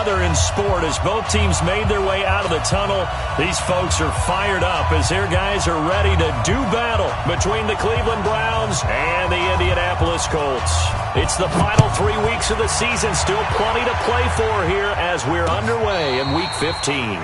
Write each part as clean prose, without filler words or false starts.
another in sport as both teams made their way out of the tunnel. These folks are fired up as their guys are ready to do battle between the Cleveland Browns and the Indianapolis Colts. It's the final 3 weeks of the season. Still plenty to play for here as we're underway in Week 15.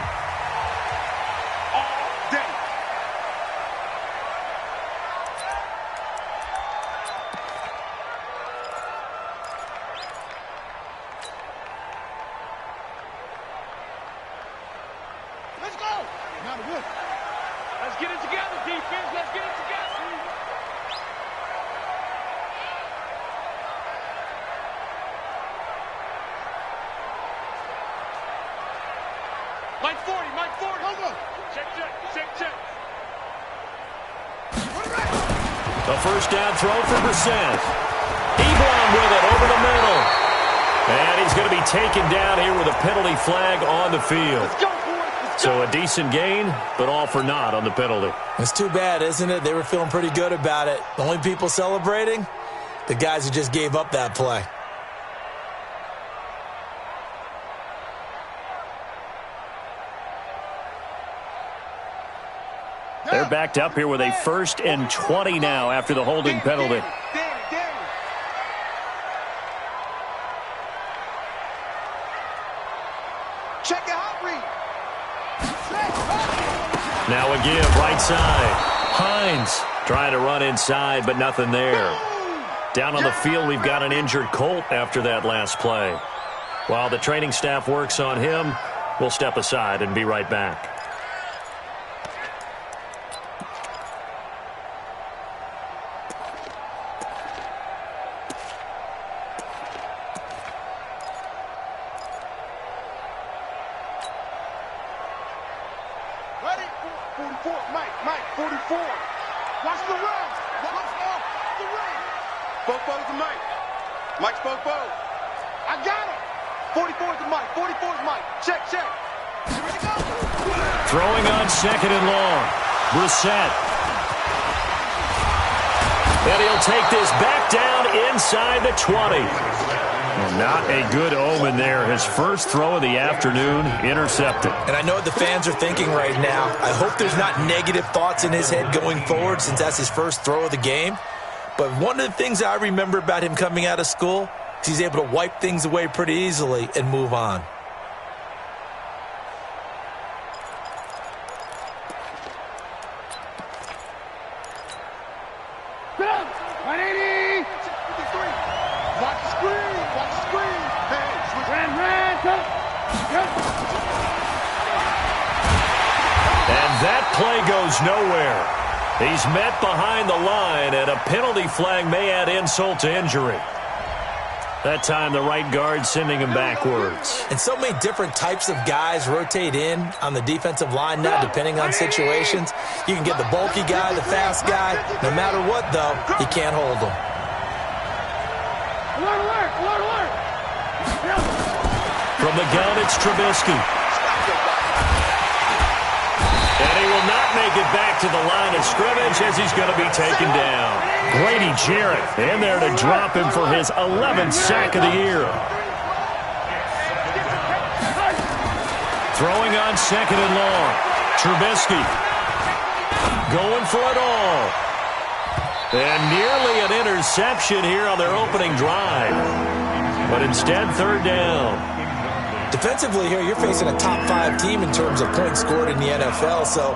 Mike 40, Mike 40. Hold on. Check. A first down throw for Brissett. Ebron with it over the middle. And he's going to be taken down here with a penalty flag on the field. Let's go, boys. So a decent gain, but all for naught on the penalty. It's too bad, isn't it? They were feeling pretty good about it. The only people celebrating, the guys who just gave up that play. They're backed up here with a 1st and 20 now after the holding penalty. Check it out, Reed. Now a give, right side. Hines trying to run inside, but nothing there. Down on the field, we've got an injured Colt after that last play. While the training staff works on him, we'll step aside and be right back. Ready? 44. Mike, 44. Watch the run. Watch off the run. Bobo's to Mike. Mike's Bobo. I got him. 44 to Mike. 44 is Mike. Check. Here we go. Throwing on 2nd and long. Brissett. And he'll take this back down inside the 20. Not a good omen there. His first throw of the afternoon intercepted. And I know what the fans are thinking right now. I hope there's not negative thoughts in his head going forward since that's his first throw of the game. But one of the things I remember about him coming out of school is he's able to wipe things away pretty easily and move on. Play goes nowhere. He's met behind the line, and a penalty flag may add insult to injury. That time, the right guard sending him backwards. And so many different types of guys rotate in on the defensive line now, depending on situations. You can get the bulky guy, the fast guy. No matter what, though, you can't hold him. Alert. From the gun, it's Trubisky. And he will not make it back to the line of scrimmage as he's going to be taken down. Grady Jarrett in there to drop him for his 11th sack of the year. Throwing on 2nd and long. Trubisky going for it all. And nearly an interception here on their opening drive. But instead, 3rd down. Defensively here, you're facing a top 5 team in terms of points scored in the NFL. So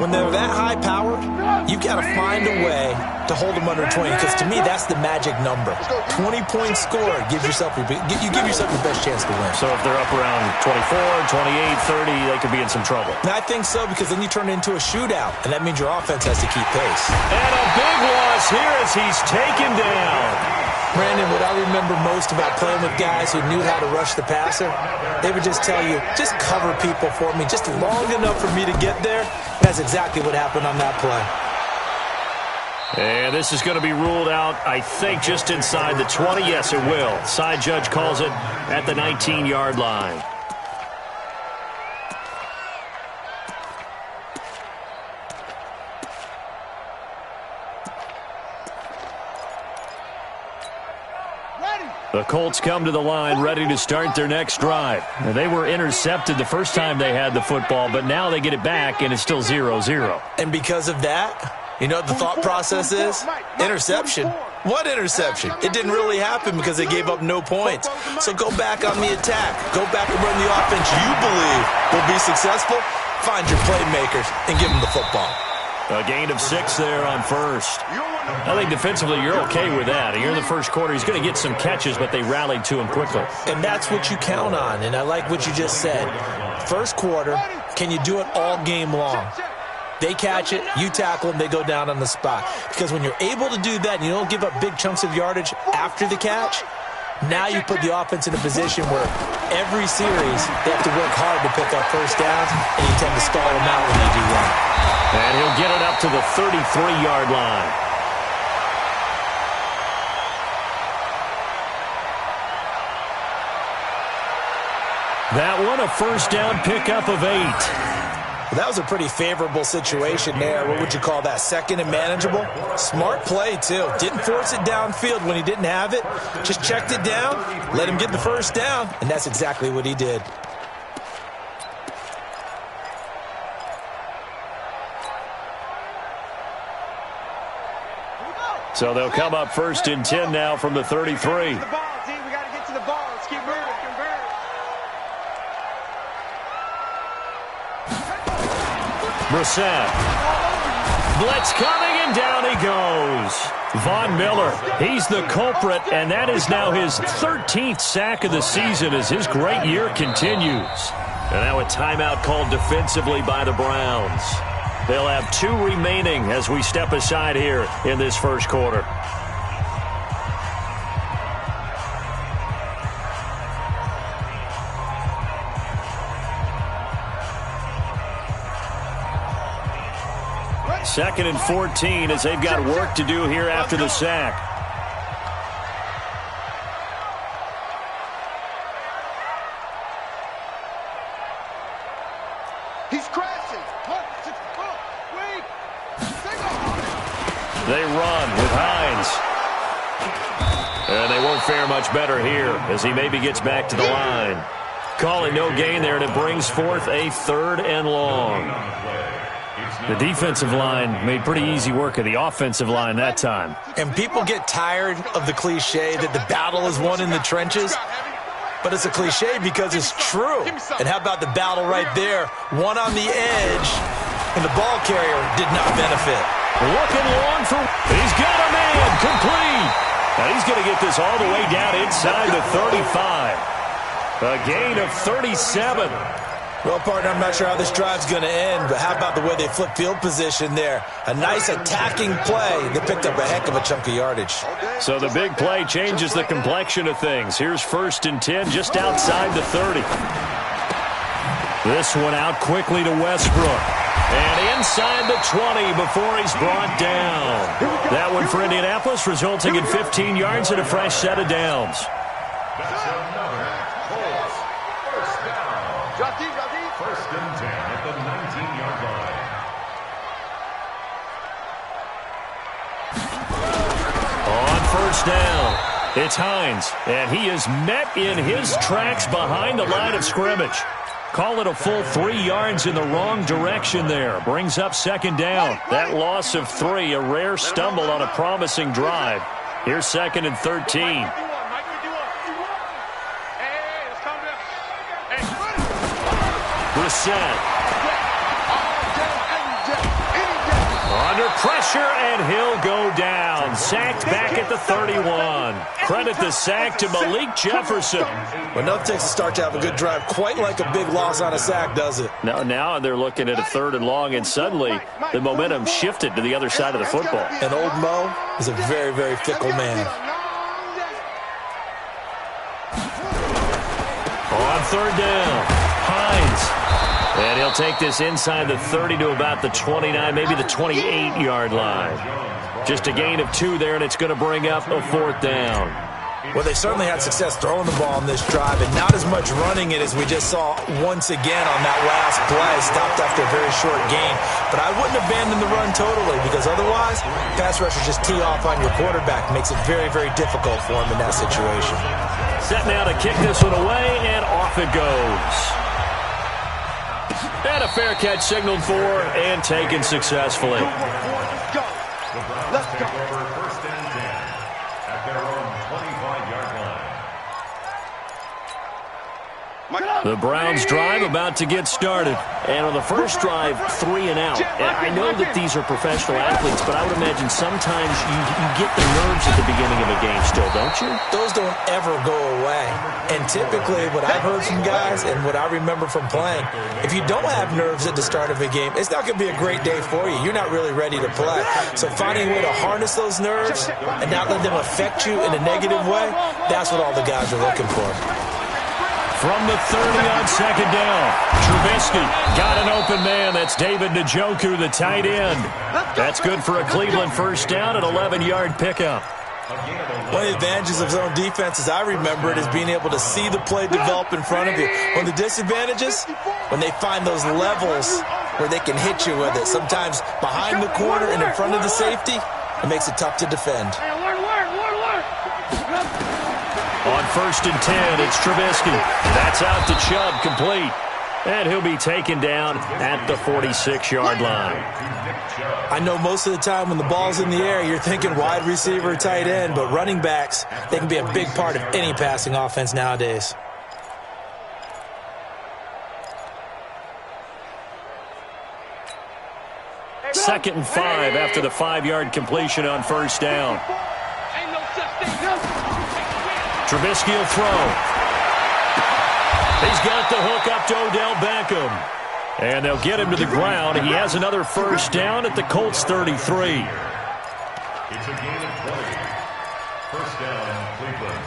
when they're that high-powered, you've got to find a way to hold them under 20. Because to me, that's the magic number. 20 points scored gives yourself you give yourself your best chance to win. So if they're up around 24, 28, 30, they could be in some trouble. And I think so, because then you turn it into a shootout, and that means your offense has to keep pace. And a big loss here as he's taken down. Brandon, what I remember most about playing with guys who knew how to rush the passer, they would just tell you, just cover people for me, just long enough for me to get there. That's exactly what happened on that play. And this is going to be ruled out, I think, just inside the 20. Yes, it will. Side judge calls it at the 19-yard line. Ready. The Colts come to the line ready to start their next drive. Now, they were intercepted the first time they had the football, but now they get it back, and it's still 0-0. And because of that, you know what the thought process is? Interception. What interception? It didn't really happen because they gave up no points. So go back on the attack. Go back and run the offense you believe will be successful. Find your playmakers and give them the football. A gain of 6 there on first. I think defensively you're okay with that. You're in the first quarter. He's going to get some catches, but they rallied to him quickly. And that's what you count on, and I like what you just said. First quarter, can you do it all game long? They catch it, you tackle them, they go down on the spot. Because when you're able to do that and you don't give up big chunks of yardage after the catch, now you put the offense in a position where every series they have to work hard to pick up first downs, and you tend to stall them out when they do that. And he'll get it up to the 33-yard line. That one, a first down pickup of 8. Well, that was a pretty favorable situation there. What would you call that? Second and manageable? Smart play, too. Didn't force it downfield when he didn't have it. Just checked it down, let him get the first down, and that's exactly what he did. So they'll come up first and 10 now from the 33. We got to get to the ball. Let's keep moving. Brissett. Blitz coming, and down he goes. Von Miller, he's the culprit, and that is now his 13th sack of the season as his great year continues. And now a timeout called defensively by the Browns. They'll have 2 remaining as we step aside here in this first quarter. Second and 14 as they've got work to do here after the sack. He's crashing. They run with Hines. And they won't fare much better here as he maybe gets back to the line. Calling no gain there, and it brings forth a 3rd and long. The defensive line made pretty easy work of the offensive line that time. And people get tired of the cliche that the battle is won in the trenches. But it's a cliche because it's true. And how about the battle right there? One on the edge, and the ball carrier did not benefit. Looking long for... He's got a man complete. Now he's going to get this all the way down inside the 35. A gain of 37. Well, partner, I'm not sure how this drive's going to end, but how about the way they flip field position there? A nice attacking play. They picked up a heck of a chunk of yardage. So the big play changes the complexion of things. Here's 1st and 10 just outside the 30. This one out quickly to Westbrook. And inside the 20 before he's brought down. That one for Indianapolis, resulting in 15 yards and a fresh set of downs. First and 10 at the 19-yard line. On first down, it's Hines, and he is met in his tracks behind the line of scrimmage. Call it a full 3 yards in the wrong direction there. Brings up 2nd down. That loss of 3, a rare stumble on a promising drive. Here's 2nd and 13. Brissett. Under pressure, and he'll go down. Sacked back at the 31. Credit the sack to Malik Jefferson. Well, nothing takes a start to have a good drive quite like a big loss on a sack, does it? Now they're looking at a 3rd and long, and suddenly the momentum shifted to the other side of the football. And old Mo is a very, very fickle man. On 3rd down, Hines. And he'll take this inside the 30 to about the 29, maybe the 28-yard line. Just a gain of 2 there, and it's going to bring up a 4th down. Well, they certainly had success throwing the ball on this drive, and not as much running it as we just saw once again on that last play. Stopped after a very short gain. But I wouldn't abandon the run totally, because otherwise, pass rushers just tee off on your quarterback. Makes it very, very difficult for him in that situation. Set now to kick this one away, and off it goes. And a fair catch signaled for and taken successfully. Let's go. Let's go. First and 10 at their own 25-yard line. The Browns drive about to get started. And on the first drive, 3 and out. And I know that these are professional athletes, but I would imagine sometimes you get the nerves at the beginning of a game still, don't you? Those don't ever go away. And typically what I've heard from guys and what I remember from playing, if you don't have nerves at the start of a game, it's not going to be a great day for you. You're not really ready to play. So finding a way to harness those nerves and not let them affect you in a negative way, that's what all the guys are looking for. From the 30 on second down, Trubisky got an open man. That's David Njoku, the tight end. That's good for a Cleveland first down, an 11-yard pickup. One of the advantages of zone defense, as I remember it, is being able to see the play develop in front of you. One of the disadvantages, when they find those levels where they can hit you with it, sometimes behind the corner and in front of the safety, it makes it tough to defend. On first and 10, it's Trubisky. That's out to Chubb, complete. And he'll be taken down at the 46-yard line. I know most of the time when the ball's in the air, you're thinking wide receiver, tight end, but running backs, they can be a big part of any passing offense nowadays. Second and 5 after the 5-yard completion on first down. Trubisky will throw. He's got the hook up to Odell Beckham. And they'll get him to the ground. He has another first down at the Colts 33. It's a gain of 20. First down, Cleveland.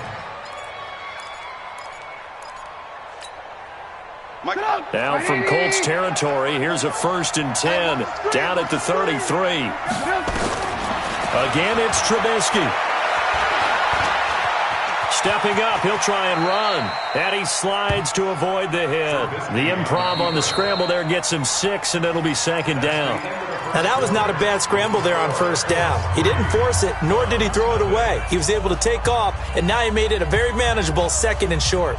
Now from Colts territory, here's a first and 10 down at the 33. Again, it's Trubisky. Stepping up, he'll try and run. And he slides to avoid the hit. The improv on the scramble there gets him 6, and it'll be second down. Now, that was not a bad scramble there on first down. He didn't force it, nor did he throw it away. He was able to take off, and now he made it a very manageable second and short.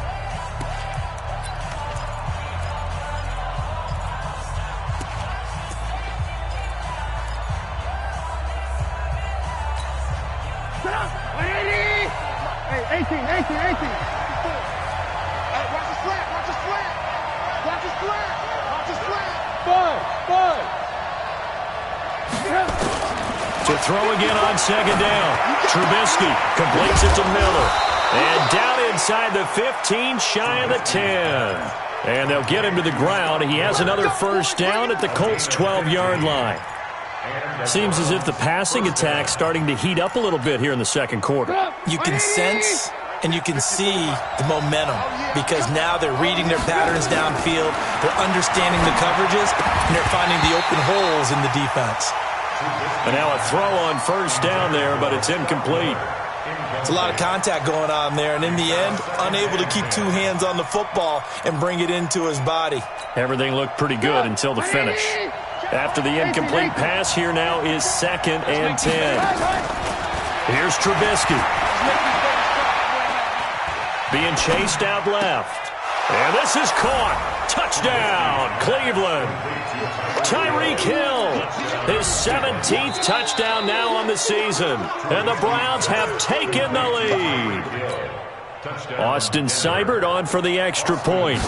To throw again on second down. Trubisky completes it to Miller. And down inside the 15, shy of the 10. And they'll get him to the ground. He has another first down at the Colts' 12-yard line. Seems as if the passing attack's starting to heat up a little bit here in the second quarter. You can sense and you can see the momentum because now they're reading their patterns downfield, they're understanding the coverages, and they're finding the open holes in the defense. And now a throw on first down there, but it's incomplete. It's a lot of contact going on there, and in the end, unable to keep two hands on the football and bring it into his body. Everything looked pretty good until the finish. After the incomplete pass, here now is second and 10. Here's Trubisky. Being chased out left. And this is caught. Touchdown, Cleveland. Tyreek Hill, his 17th touchdown now on the season. And the Browns have taken the lead. Austin Seibert on for the extra point.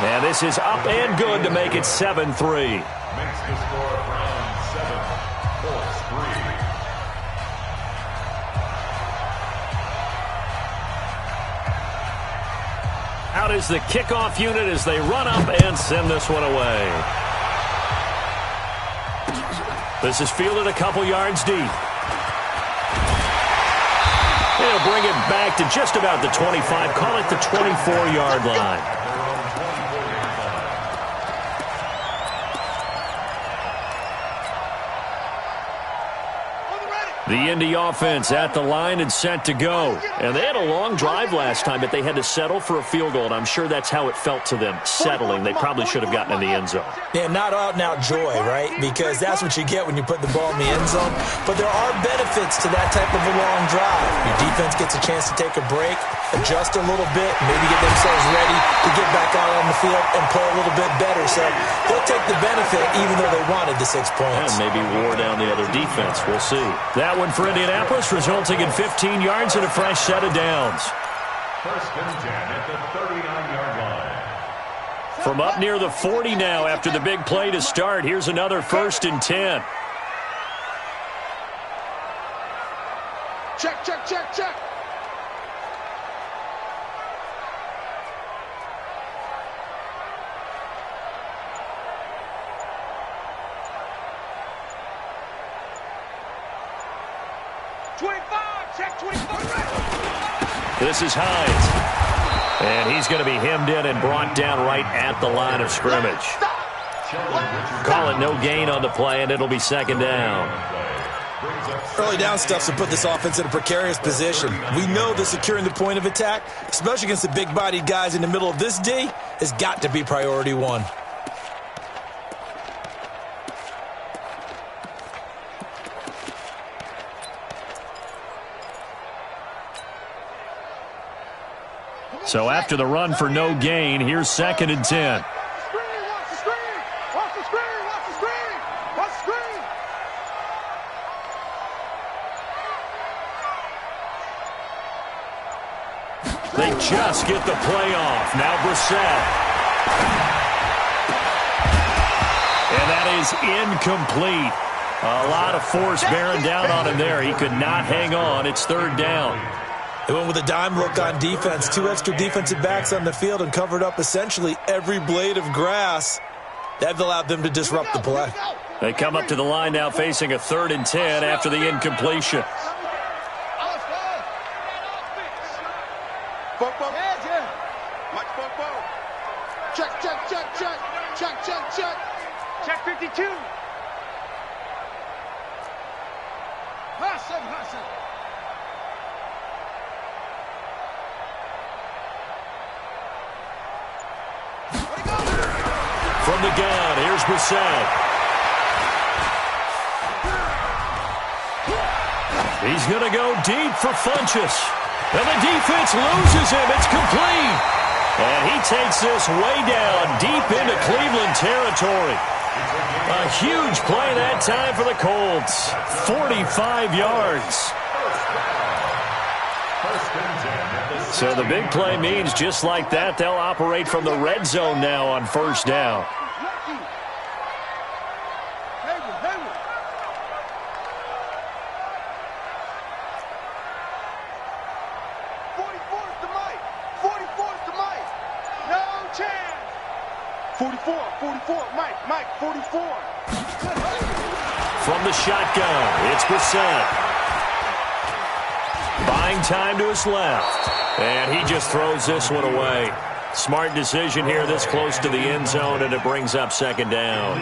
And this is up and good to make it 7-3. Makes the score Browns 7, Colts 3. Out is the kickoff unit as they run up and send this one away. This is fielded a couple yards deep. They'll bring it back to just about the 25, call it the 24-yard line. The Indy offense at the line and set to go. And they had a long drive last time, but they had to settle for a field goal, and I'm sure that's how it felt to them, settling. They probably should have gotten in the end zone. Yeah, not out-and-out joy, right? Because that's what you get when you put the ball in the end zone. But there are benefits to that type of a long drive. Your defense gets a chance to take a break, adjust a little bit, maybe get themselves ready to get back out on the field and play a little bit better. So they'll take the benefit even though they wanted the 6 points. And maybe wore down the other defense. We'll see. That one for Indianapolis, resulting in 15 yards and a fresh set of downs. First and 10 at the 39-yard line. From up near the 40 now after the big play to start, here's another 1st and 10. Check, check, check, check. This is Hines. And he's going to be hemmed in and brought down right at the line of scrimmage. Call it no gain on the play, and it'll be 2nd down. Early down stuff to put this offense in a precarious position. We know that securing the point of attack, especially against the big-bodied guys in the middle of this D, has got to be priority one. So after the run for no gain, here's 2nd and 10. They just get the play off. Now Brissett. And that is incomplete. A lot of force bearing down on him there. He could not hang on. It's 3rd down. They went with a dime look on defense. 2 extra defensive backs on the field and covered up essentially every blade of grass. That allowed them to disrupt the play. They come up to the line now facing a 3rd and 10 after the incompletion. Mike, check, check, check, check. Check, check, check. Check 52. Hustle. From the gun, here's Brissett. He's going to go deep for Funchess. And the defense loses him. It's complete. And he takes this way down deep into Cleveland territory. A huge play that time for the Colts. 45 yards. So the big play means just like that, they'll operate from the red zone now on 1st down. Mike, 44. From the shotgun, it's Brissett. Buying time to his left. And he just throws this one away. Smart decision here this close to the end zone, and it brings up 2nd down.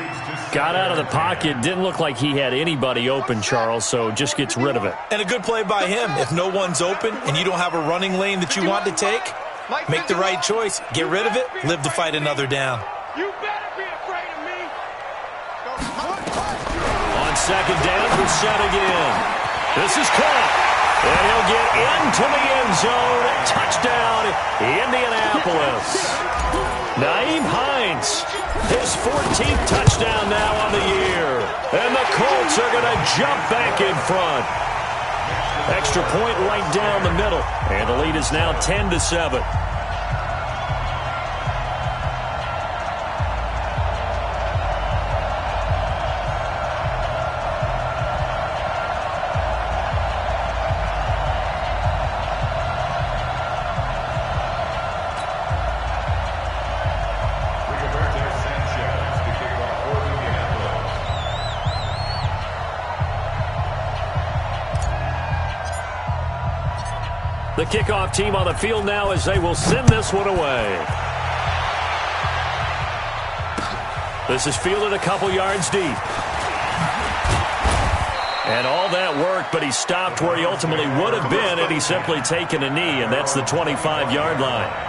Got out of the pocket. Didn't look like he had anybody open, Charles, so just gets rid of it. And a good play by him. If no one's open and you don't have a running lane that you want to take, make the right choice. Get rid of it. Live to fight another down. You better be afraid of me. On 2nd down, Brissett again. This is caught. And he'll get into the end zone. Touchdown, Indianapolis. Nyheim Hines, his 14th touchdown now on the year. And the Colts are going to jump back in front. Extra point right down the middle. And the lead is now 10-7. The kickoff team on the field now as they will send this one away. This is fielded a couple yards deep. And all that work, but he stopped where he ultimately would have been had he simply taken a knee, and that's the 25-yard line.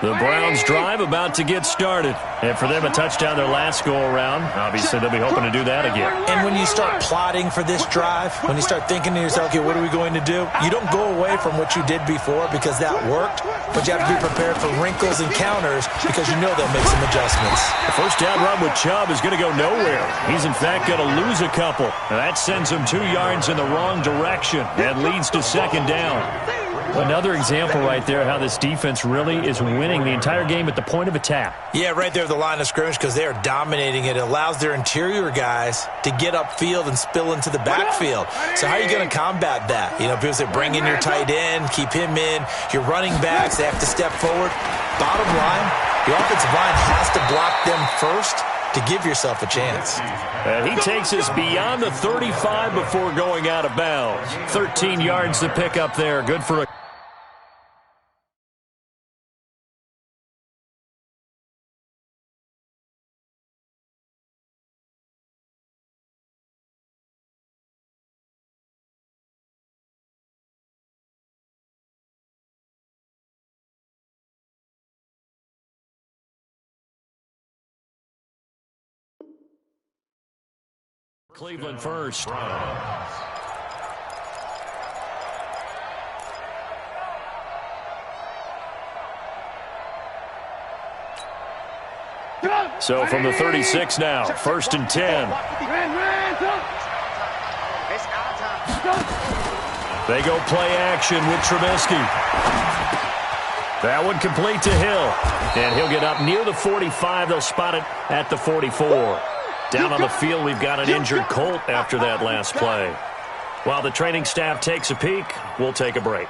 The Browns drive about to get started. And for them, a touchdown their last go-around. Obviously, they'll be hoping to do that again. And when you start plotting for this drive, when you start thinking to yourself, okay, what are we going to do? You don't go away from what you did before because that worked, but you have to be prepared for wrinkles and counters because you know they'll make some adjustments. The first down run with Chubb is going to go nowhere. He's, in fact, going to lose a couple. And that sends him 2 yards in the wrong direction and leads to second down. Another example right there how this defense really is winning the entire game at the point of attack. Yeah, right there at the line of scrimmage because they are dominating it. It allows their interior guys to get upfield and spill into the backfield. So how are you going to combat that? You know, people say bring in your tight end, keep him in. Your running backs, they have to step forward. Bottom line, the offensive line has to block them first to give yourself a chance. And he takes us beyond the 35 before going out of bounds. 13 yards to pick up there. Good for a Cleveland first. So from the 36 now, 1st and 10. They go play action with Trubisky. That one complete to Hill. And he'll get up near the 45. They'll spot it at the 44. Down on the field, we've got an injured Colt after that last play. While the training staff takes a peek, we'll take a break.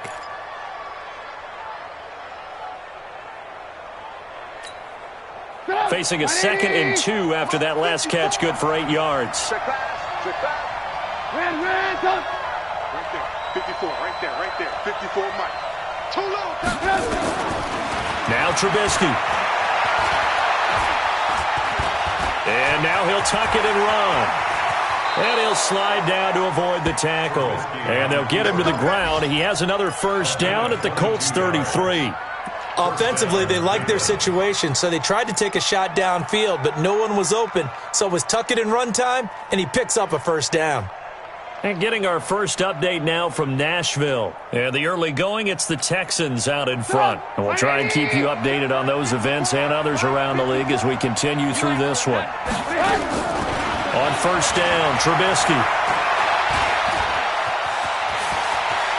Facing a 2nd and 2 after that last catch, good for 8 yards. Right there, 54, right there, 54, Mike. Too low. Now Trubisky. And now he'll tuck it and run. And he'll slide down to avoid the tackle. And they'll get him to the ground. He has another first down at the Colts 33. Offensively, they liked their situation, so they tried to take a shot downfield, but no one was open. So it was tuck it and run time, and he picks up a first down. And getting our first update now from Nashville. And the early going, it's the Texans out in front. And we'll try and keep you updated on those events and others around the league as we continue through this one. On first down, Trubisky.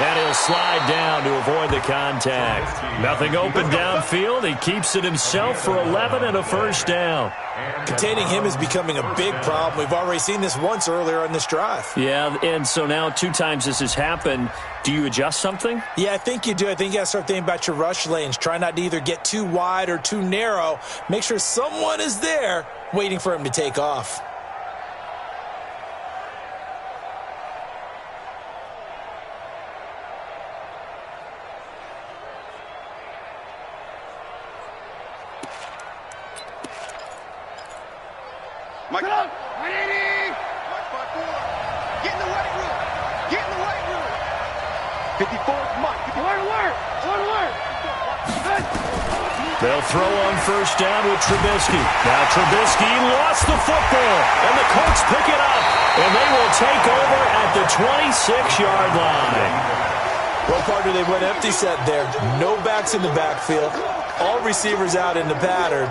And he'll slide down to avoid the contact. Nothing open downfield. He keeps it himself for 11 and a first down. Containing him is becoming a big problem. We've already seen this once earlier on this drive. Yeah, and so now 2 times this has happened. Do you adjust something? Yeah, I think you do. I think you got to start thinking about your rush lanes. Try not to either get too wide or too narrow. Make sure someone is there waiting for him to take off. Mike. Mike 5-4. Get in the right room. Get in the right room. 54, Mike. Work. They'll throw on first down with Trubisky. Now Trubisky lost the football, and the Colts pick it up, and they will take over at the 26-yard line. Well, partner, they went empty set there. No backs in the backfield. All receivers out in the pattern.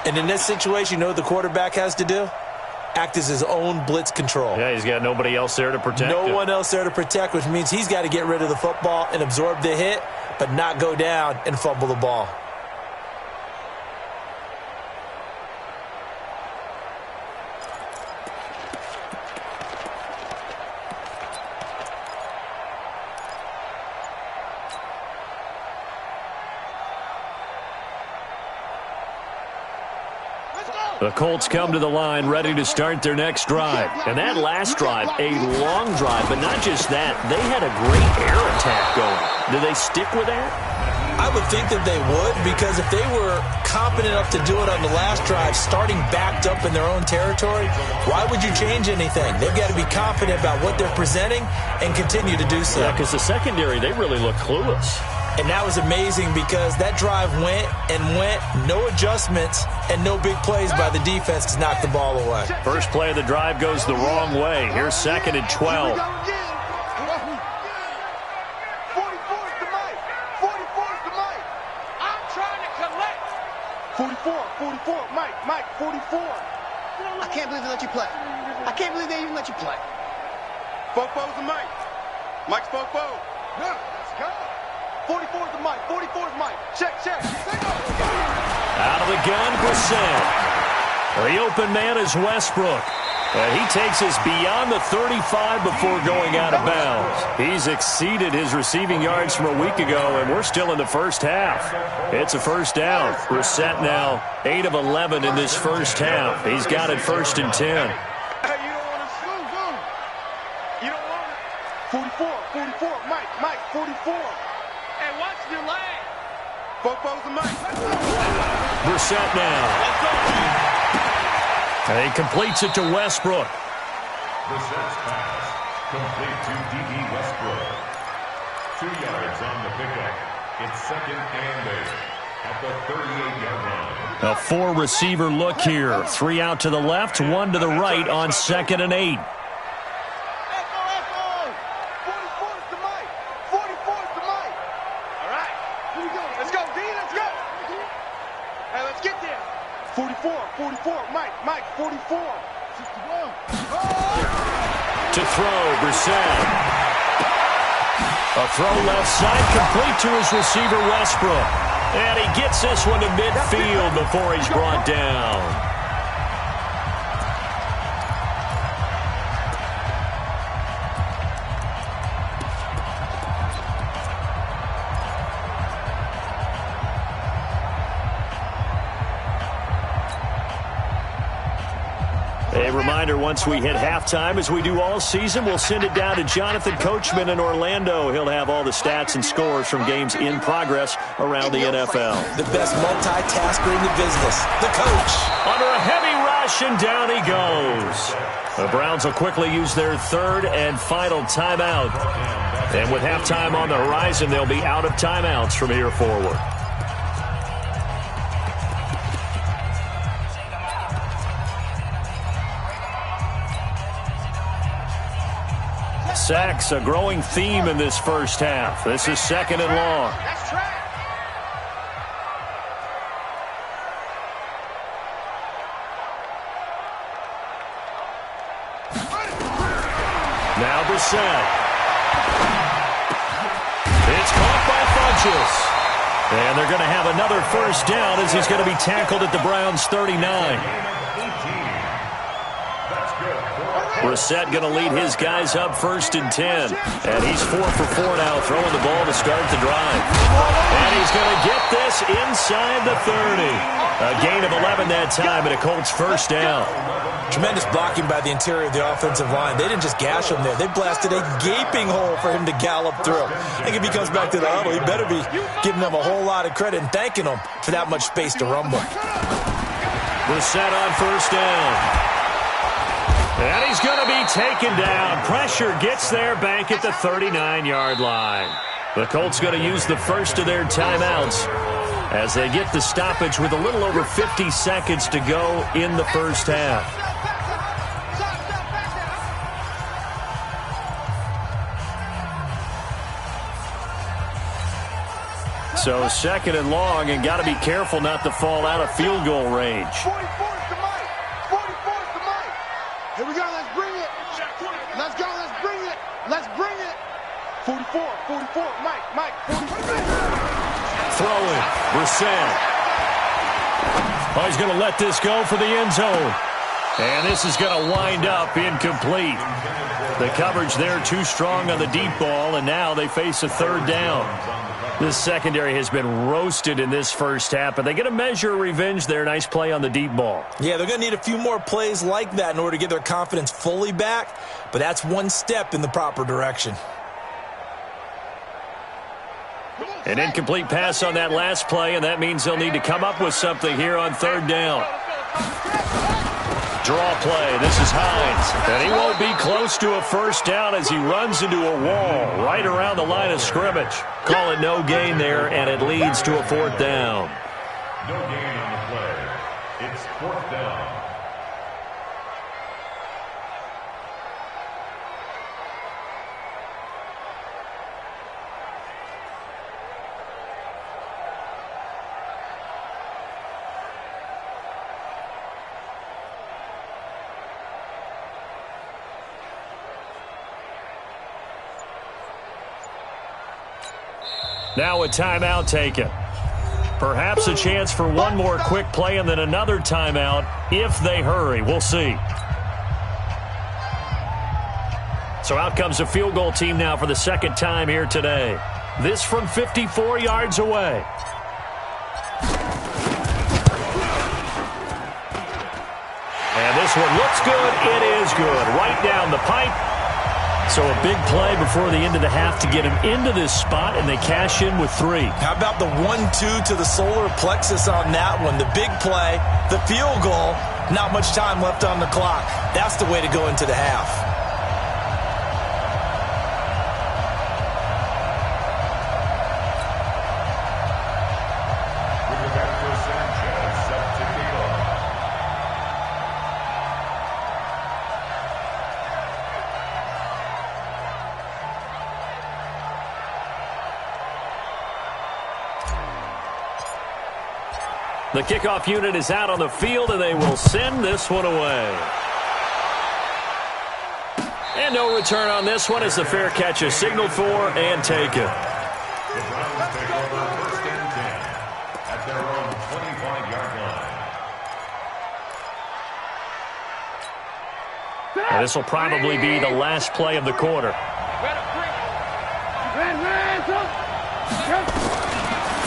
And in this situation, you know what the quarterback has to do? Act as his own blitz control. Yeah, he's got nobody else there to protect No him. one else there to protect, which means he's got to get rid of the football and absorb the hit, but not go down and fumble the ball. Let's go. The Colts come to the line ready to start their next drive. And that last drive, a long drive, but not just that. They had a great air attack going. Do they stick with that? I would think that they would, because if they were competent enough to do it on the last drive, starting backed up in their own territory, why would you change anything? They've got to be confident about what they're presenting and continue to do so. Yeah, because the secondary, they really look clueless. And that was amazing because that drive went and went, no adjustments, and no big plays by the defense to knock the ball away. First play of the drive goes the wrong way. Here's 2nd and 12. 44, Mike, 44. I can't believe they let you play. I can't believe they even let you play. Fofo's to Mike. Mike's Fofo. Good, let's go. 44's to Mike, 44's Mike. Check. Out of the gun, Brissett. The open man is Westbrook. He takes us beyond the 35 before going out of bounds. He's exceeded his receiving yards from a week ago, and we're still in the first half. It's a first down. Brissett now 8 of 11 in this first half. He's got it 1st and 10. Hey, you don't want to slow down. You don't want it. 44, Mike, 44. Hey, watch your leg. Fofo's to Mike. Brissett now. And he completes it to Westbrook. Brissett's pass complete to D.D. Westbrook. 2 yards on the pickup. It's 2nd and 8 at the 38-yard line. A 4-receiver look here. 3 out to the left, 1 to the right on 2nd and 8. Echo. 44's to Mike. 44's to Mike. All right. Here we go. Let's go, D. Let's go. Hey, let's get there. 44, Mike, 44. 61. To throw, Brissett. A throw left side, complete to his receiver, Westbrook. And he gets this one to midfield before he's brought down. A reminder, once we hit halftime, as we do all season, we'll send it down to Jonathan Coachman in Orlando. He'll have all the stats and scores from games in progress around the NFL. The best multitasker in the business, the coach. Under a heavy rush, and down he goes. The Browns will quickly use their 3rd and final timeout. And with halftime on the horizon, they'll be out of timeouts from here forward. Sacks, a growing theme in this first half. This is 2nd and long. That's track. Now Brissett. It's caught by Funchess. And they're going to have another first down as he's going to be tackled at the Browns' 39. Brissett going to lead his guys up 1st and 10. And he's 4 for 4 now, throwing the ball to start the drive. And he's going to get this inside the 30. A gain of 11 that time, and a Colts first down. Tremendous blocking by the interior of the offensive line. They didn't just gash him there. They blasted a gaping hole for him to gallop through. I think if he comes back to the huddle, he better be giving them a whole lot of credit and thanking them for that much space to rumble. Brissett on first down. And he's going to be taken down. Pressure gets there, back at the 39-yard line. The Colts going to use the first of their timeouts as they get the stoppage with a little over 50 seconds to go in the first half. So 2nd and long, and got to be careful not to fall out of field goal range. 44's to Mike. 44's to Mike. Here we go. Let's bring it. Let's go. Let's bring it. Let's bring it. 44, Mike, 44. Throwing, Brissett. Oh, he's going to let this go for the end zone. And this is going to wind up incomplete. The coverage there too strong on the deep ball, and now they face a third down. This secondary has been roasted in this first half, but they get a measure of revenge there. Nice play on the deep ball. Yeah, they're going to need a few more plays like that in order to get their confidence fully back, but that's one step in the proper direction. An incomplete pass on that last play, and that means they'll need to come up with something here on third down. Draw play. This is Hines. And he won't be close to a first down as he runs into a wall right around the line of scrimmage. Call it no gain there, and it leads to a fourth down. No gain on the play. It's fourth down. Now a timeout taken. Perhaps a chance for one more quick play and then another timeout if they hurry. We'll see. So out comes a field goal team now for the second time here today. This from 54 yards away. And this one looks good. It is good. Right down the pipe. So a big play before the end of the half to get him into this spot, and they cash in with 3. How about the 1-2 to the solar plexus on that one? The big play, the field goal, not much time left on the clock. That's the way to go into the half. The kickoff unit is out on the field, and they will send this one away. And no return on this one as the fair catch is signaled for and taken. The Browns take over first and 10 at their own 25-yard line. And this will probably be the last play of the quarter.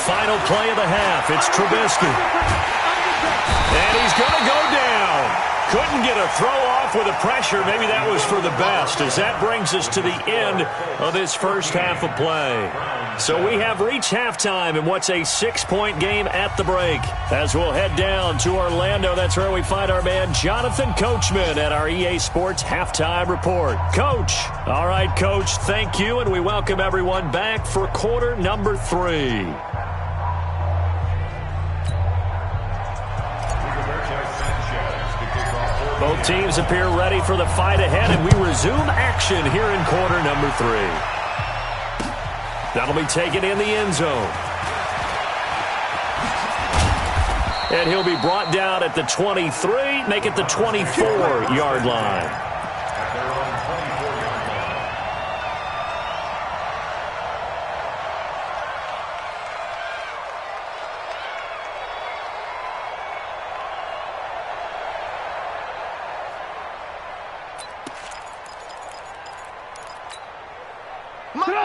Final play of the half. It's Trubisky. And he's going to go down. Couldn't get a throw off with the pressure. Maybe that was for the best, as that brings us to the end of this first half of play. So we have reached halftime in what's a 6-point game at the break. As we'll head down to Orlando, that's where we find our man Jonathan Coachman at our EA Sports Halftime Report. Coach. All right, Coach, thank you, and we welcome everyone back for quarter number 3. Both teams appear ready for the fight ahead, and we resume action here in quarter number 3. That'll be taken in the end zone. And he'll be brought down at the 23, make it the 24-yard line. At their own 24-yard line.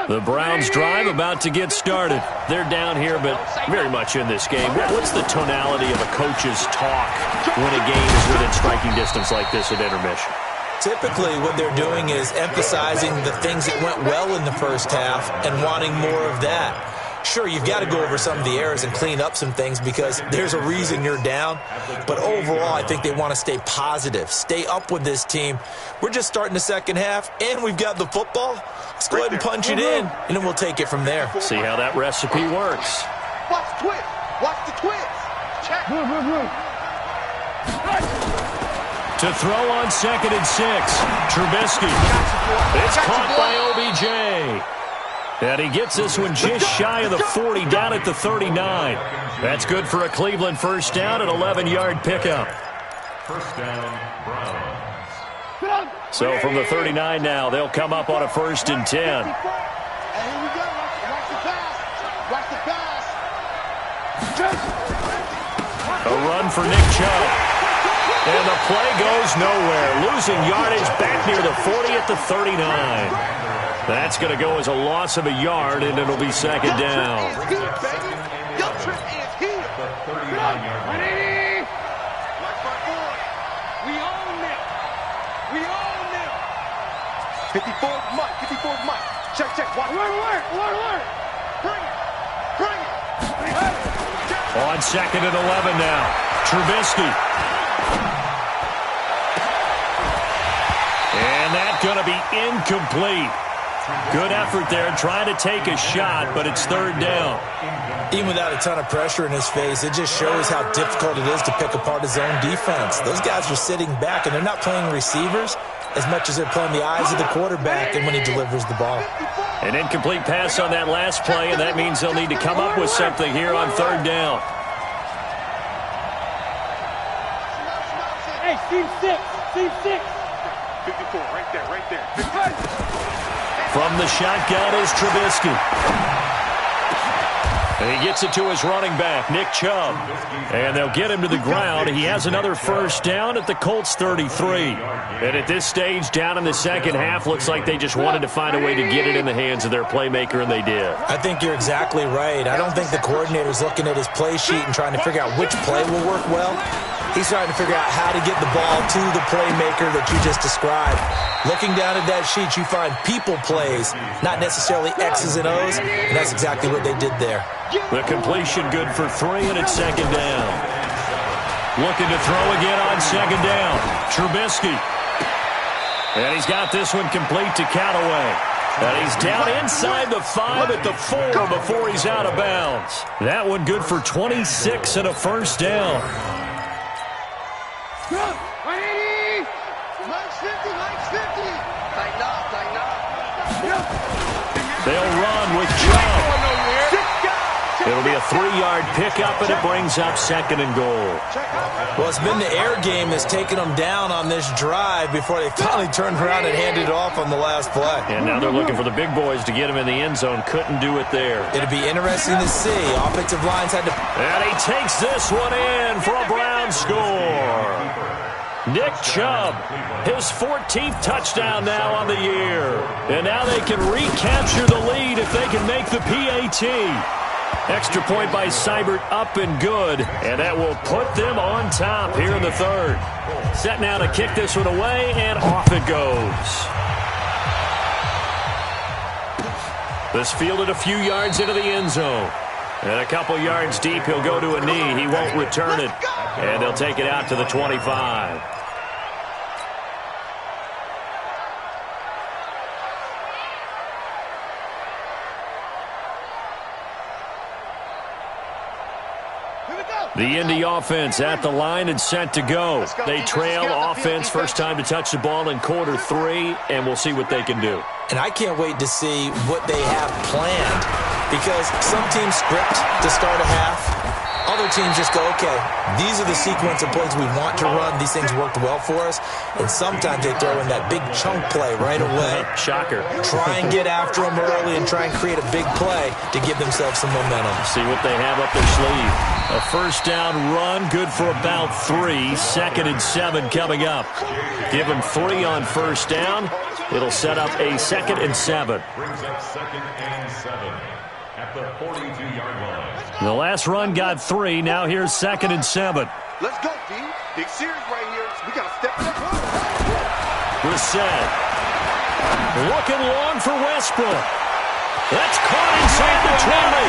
The Browns drive about to get started. They're down here, but very much in this game. What's the tonality of a coach's talk when a game is within striking distance like this at intermission? Typically, what they're doing is emphasizing the things that went well in the first half and wanting more of that. Sure, you've got to go over some of the errors and clean up some things because there's a reason you're down. But overall, I think they want to stay positive, stay up with this team. We're just starting the second half, and we've got the football. Let's go ahead and punch it in, and then we'll take it from there. See how that recipe works. Watch the twist. Watch the twist. Check. To throw on 2nd and 6. Trubisky. It's caught by OBJ. And he gets this one just shy of the 40, down at the 39. That's good for a Cleveland first down, an 11-yard pickup. First down, Browns. So from the 39 now, they'll come up on a 1st and 10. And here we go. Watch the pass. Watch the pass. A run for Nick Chubb. And the play goes nowhere. Losing yardage back near the 40 at the 39. That's going to go as a loss of a yard, and it'll be second down. Your trip is here. The 39-yard line. We own them. We own them. 54's Mike. 54's Mike. Check. Watch. Alert. Bring it. On second and 11 now. Trubisky. And that's going to be incomplete. Good effort there trying to take a shot, but it's third down. Even without a ton of pressure in his face, it just shows how difficult it is to pick apart his own defense. Those guys are sitting back, and they're not playing receivers as much as they're playing the eyes of the quarterback and when he delivers the ball. An incomplete pass on that last play, and that means they'll need to come up with something here on third down. Hey, Steve 6. 54, right there. From the shotgun is Trubisky. And he gets it to his running back, Nick Chubb. And they'll get him to the ground. He has another first down at the Colts 33. And at this stage, down in the second half, looks like they just wanted to find a way to get it in the hands of their playmaker, and they did. I think you're exactly right. I don't think the coordinator's looking at his play sheet and trying to figure out which play will work well. He's trying to figure out how to get the ball to the playmaker that you just described. Looking down at that sheet, you find people plays, not necessarily X's and O's, and that's exactly what they did there. The completion good for 3, and it's second down. Looking to throw again on second down. Trubisky. And he's got this one complete to Callaway. And he's down inside the 5 at the 4 before he's out of bounds. That one good for 26 and a first down. Mike's 50. Tighten up. They'll run with Chubb. It'll be a 3-yard pickup, and it brings up second and goal. Well, it's been the air game that's taken them down on this drive before they finally turned around and handed it off on the last play. And now they're looking for the big boys to get him in the end zone. Couldn't do it there. It'll be interesting to see. Offensive lines had to... And he takes this one in for a Brown score. Nick Chubb, his 14th touchdown now on the year. And now they can recapture the lead if they can make the PAT. Extra point by Seibert, up and good. And that will put them on top here in the third. Set now to kick this one away, and off it goes. This fielded a few yards into the end zone. And a couple yards deep, he'll go to a knee. He won't return it. And they'll take it out to the 25. The Indy offense at the line and set to go. They trail offense first time to touch the ball in quarter 3, and we'll see what they can do. And I can't wait to see what they have planned, because some teams script to start a half. Other teams just go, okay, these are the sequence of plays we want to run. These things worked well for us. And sometimes they throw in that big chunk play right away. Shocker. Try and get after them early and try and create a big play to give themselves some momentum. See what they have up their sleeve. A first down run, good for about 3. Second and 7 coming up. Give them 3 on first down. It'll set up a second and 7. Brings up second and 7 at the 42-yard line. The last run got 3. Now here's second and 7. Let's go, D. Big series right here. We got to step it up. Reset. Looking long for Westbrook. That's caught inside the 20.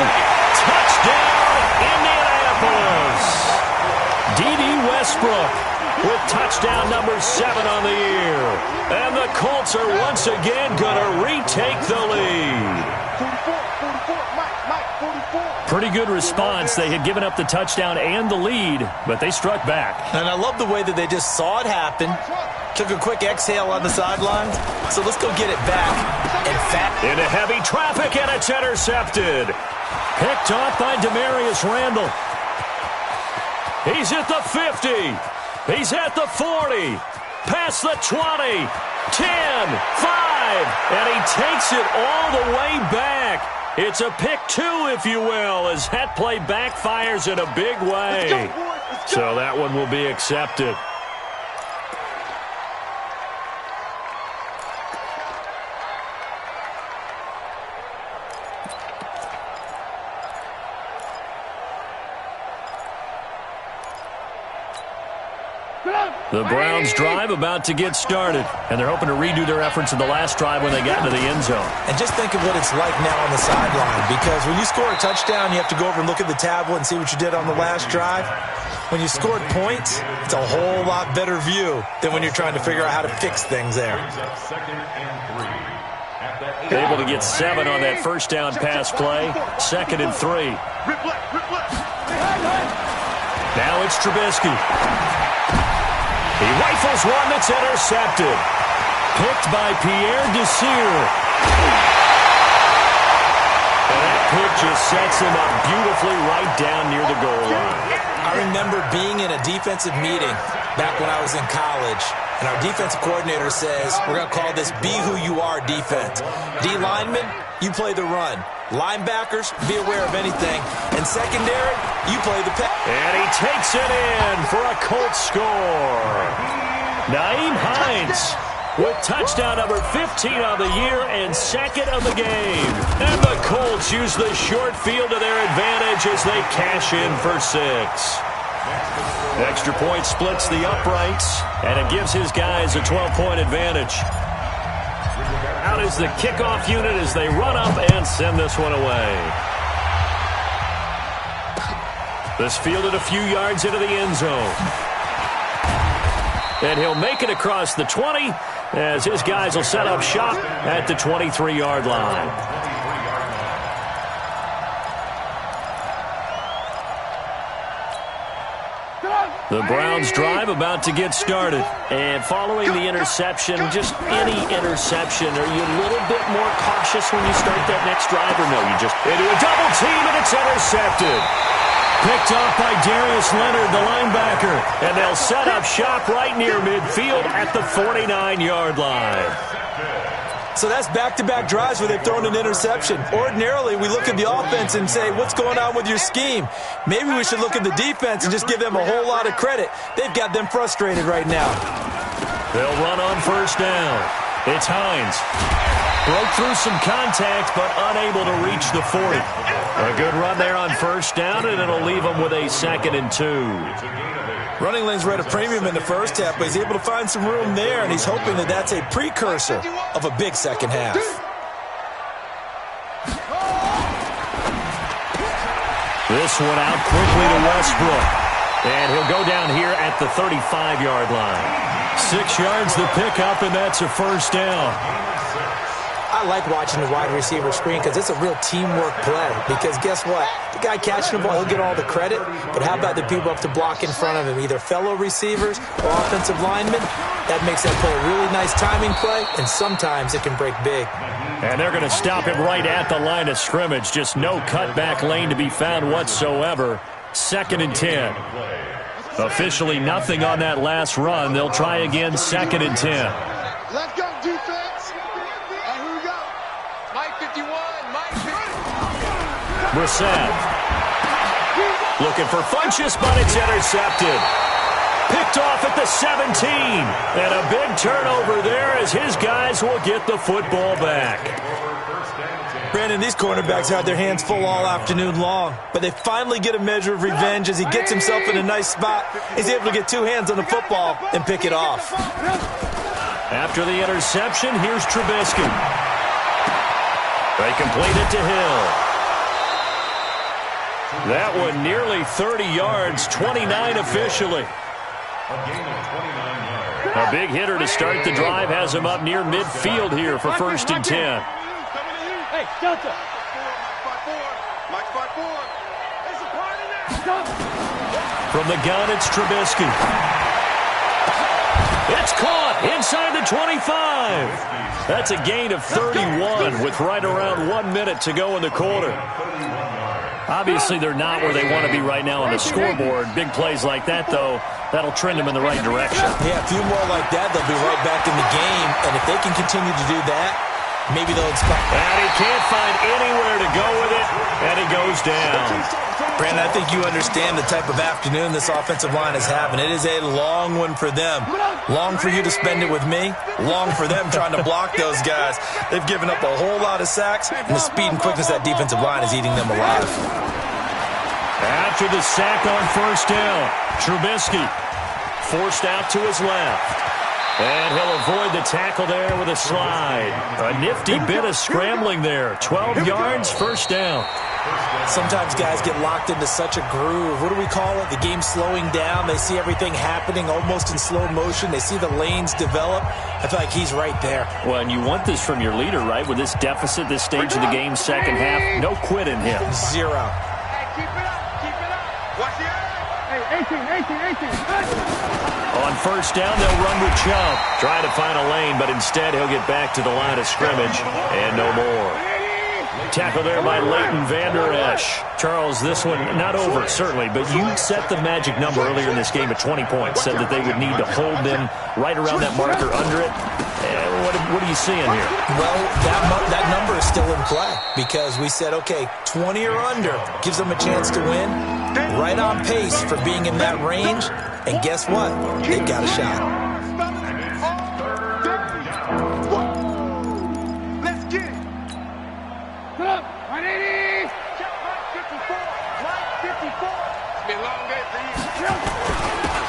Touchdown, Indianapolis. D.D. Westbrook with touchdown number 7 on the year. And the Colts are once again going to retake the lead. 44, Mike, 44. Pretty good response. They had given up the touchdown and the lead, but they struck back. And I love the way that they just saw it happen, took a quick exhale on the sidelines. So let's go get it back. Into heavy traffic, and it's intercepted. Picked off by Demarius Randall. He's at the 50. He's at the 40. Past the 20. 10, 5. And he takes it all the way back. It's a pick 2, if you will, as that play backfires in a big way. So that one will be accepted. The Browns drive about to get started, and they're hoping to redo their efforts in the last drive when they got into the end zone. And just think of what it's like now on the sideline, because when you score a touchdown, you have to go over and look at the tablet and see what you did on the last drive. When you scored points, it's a whole lot better view than when you're trying to figure out how to fix things there. Able to get 7 on that first down pass play. 2nd and 3. Now it's Trubisky. He rifles one that's intercepted. Picked by Pierre Desir. And that pick just sets him up beautifully right down near the goal line. I remember being in a defensive meeting back when I was in college, and our defensive coordinator says, we're going to call this Be Who You Are defense. D linemen, you play the run. Linebackers, be aware of anything. And secondary, you play the pass. And he takes it in for a Colts score. Nyheim Hines with touchdown number 15 of the year and 2nd of the game. And the Colts use the short field to their advantage as they cash in for 6. Extra point splits the uprights, and it gives his guys a 12-point advantage. Out is the kickoff unit as they run up and send this one away. This fielded a few yards into the end zone. And he'll make it across the 20 as his guys will set up shop at the 23-yard line. The Browns drive about to get started. And following the interception, just any interception, are you a little bit more cautious when you start that next drive, or no? You just into a double team and it's intercepted. Picked off by Darius Leonard, the linebacker. And they'll set up shop right near midfield at the 49-yard line. So that's back-to-back drives where they've thrown an interception. Ordinarily, we look at the offense and say, what's going on with your scheme? Maybe we should look at the defense and just give them a whole lot of credit. They've got them frustrated right now. They'll run on first down. It's Hines. Broke through some contact, but unable to reach the 40. A good run there on first down, and it'll leave them with a 2nd and 2. Running lanes were at a premium in the first half, but he's able to find some room there, and he's hoping that that's a precursor of a big second half. This one out quickly to Westbrook. And he'll go down here at the 35-yard line. 6 yards the pickup, and that's a first down. I like watching the wide receiver screen because it's a real teamwork play. Because guess what? The guy catching the ball, he'll get all the credit. But how about the people up to block in front of him, either fellow receivers or offensive linemen? That makes that play a really nice timing play, and sometimes it can break big. And they're going to stop him right at the line of scrimmage. Just no cutback lane to be found whatsoever. 2nd and 10. Officially nothing on that last run. They'll try again, 2nd and 10. Let's go, defense. And here we go. Mike 51, Mike 50. Brissett. Looking for Funchess, but it's intercepted. Picked off at the 17. And a big turnover there as his guys will get the football back. Brandon, these cornerbacks had their hands full all afternoon long, but they finally get a measure of revenge as he gets himself in a nice spot. He's able to get 2 hands on the football and pick it off. After the interception, here's Trubisky. They complete it to Hill. That one nearly 30 yards, 29 officially. A big hitter to start the drive has him up near midfield here for 1st and 10. Hey, Delta. Mike 5-4. There's a party now. From the gun, it's Trubisky. It's caught inside the 25. That's a gain of 31 with right around 1 minute to go in the quarter. Obviously, they're not where they want to be right now on the scoreboard. Big plays like that, though, that'll trend them in the right direction. Yeah, a few more like that, they'll be right back in the game. And if they can continue to do that, maybe they'll expect. And he can't find anywhere to go with it, and he goes down. Brandon, I think you understand the type of afternoon this offensive line is having. It is a long one for them. Long for you to spend it with me. Long for them trying to block those guys. They've given up a whole lot of sacks, and the speed and quickness of that defensive line is eating them alive. After the sack on first down, Trubisky. Forced out to his left. And he'll avoid the tackle there with a slide. A nifty bit of scrambling there. 12 yards, first down. Sometimes guys get locked into such a groove. What do we call it? The game's slowing down. They see everything happening almost in slow motion. They see the lanes develop. I feel like he's right there. Well, and you want this from your leader, right? With this deficit, this stage of the game, second half, no quit in him. Zero. Hey, keep it up. Keep it up. Watch the eye. Hey, 18. On first down, they'll run with Chubb. Trying to find a lane, but instead he'll get back to the line of scrimmage and no more. Tackle there by Leighton Vander Esch. Charles, this one not over, certainly, but you set the magic number earlier in this game at 20 points, said that they would need to hold them right around that marker under it. What are you seeing here? Well, that number is still in play because we said, okay, 20 or under gives them a chance to win. Right on pace for being in that range. And guess what? They've got a shot. Let's get it. Come on, 180. Right 54. It's been a long day for you.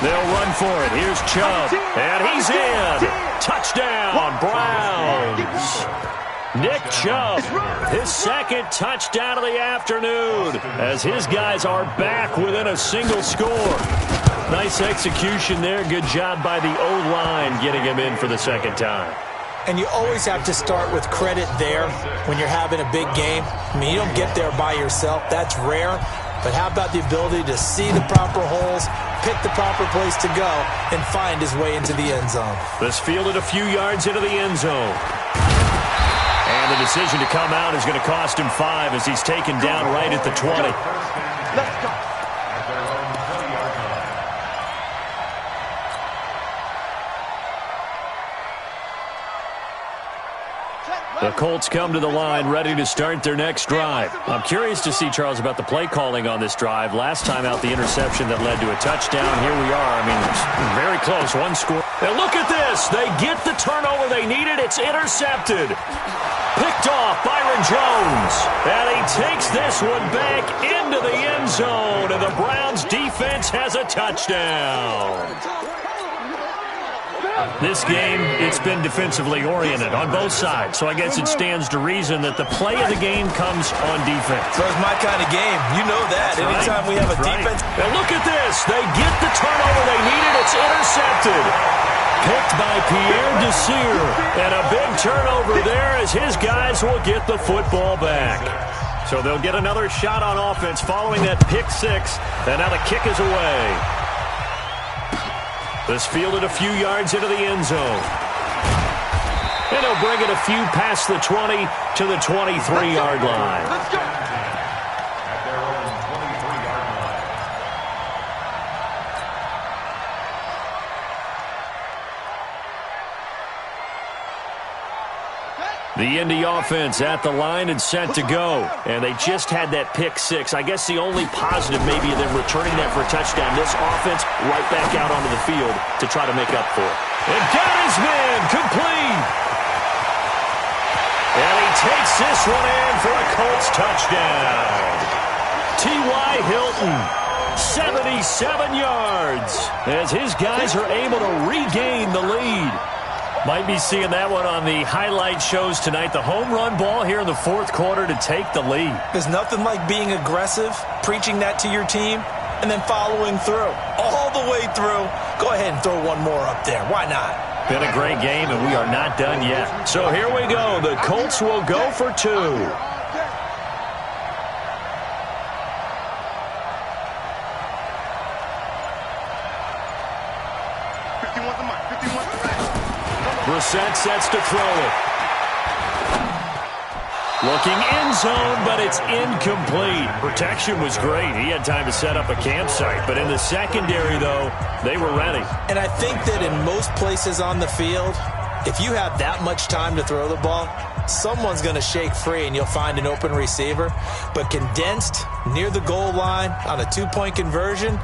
They'll run for it. Here's Chubb. And he's in. Touchdown, Browns. Nick Chubb, his second touchdown of the afternoon as his guys are back within a single score. Nice execution there. Good job by the O-line getting him in for the second time. And you always have to start with credit there when you're having a big game. I mean, you don't get there by yourself. That's rare. But how about the ability to see the proper holes, pick the proper place to go, and find his way into the end zone? This fielded a few yards into the end zone. And the decision to come out is going to cost him 5 as he's taken down right at the 20. Let's go. The Colts come to the line ready to start their next drive. I'm curious to see, Charles, about the play calling on this drive. Last time out, the interception that led to a touchdown. Here we are. I mean, very close. One score. And look at this. They get the turnover they needed. It's intercepted. Picked off Byron Jones. And he takes this one back into the end zone. And the Browns defense has a touchdown. This game, it's been defensively oriented on both sides, so I guess it stands to reason that the play of the game comes on defense. So it's my kind of game. You know that. That's anytime right. we have a Right. defense. And look at this. They get the turnover they needed. It's intercepted. Picked by Pierre Desir. And a big turnover there as his guys will get the football back. So they'll get another shot on offense following that pick 6. And now the kick is away. This fielded a few yards into the end zone. And he'll bring it a few past the 20 to the 23-yard line. Let's go. At their own 23-yard line. The Indy offense at the line and set to go. And they just had that pick 6. I guess the only positive maybe of them returning that for a touchdown. This offense right back out onto the field to try to make up for it. And got his man complete. And he takes this one in for a Colts touchdown. T.Y. Hilton, 77 yards as his guys are able to regain the lead. Might be seeing that one on the highlight shows tonight. The home run ball here in the fourth quarter to take the lead. There's nothing like being aggressive, preaching that to your team, and then following through. All the way through. Go ahead and throw one more up there. Why not? Been a great game, and we are not done yet. So here we go. The Colts will go for 2. Brissett sets to throw it. Looking end zone, but it's incomplete. Protection was great. He had time to set up a campsite. But in the secondary, though, they were ready. And I think that in most places on the field, if you have that much time to throw the ball, someone's going to shake free and you'll find an open receiver. But condensed near the goal line on a 2-point conversion,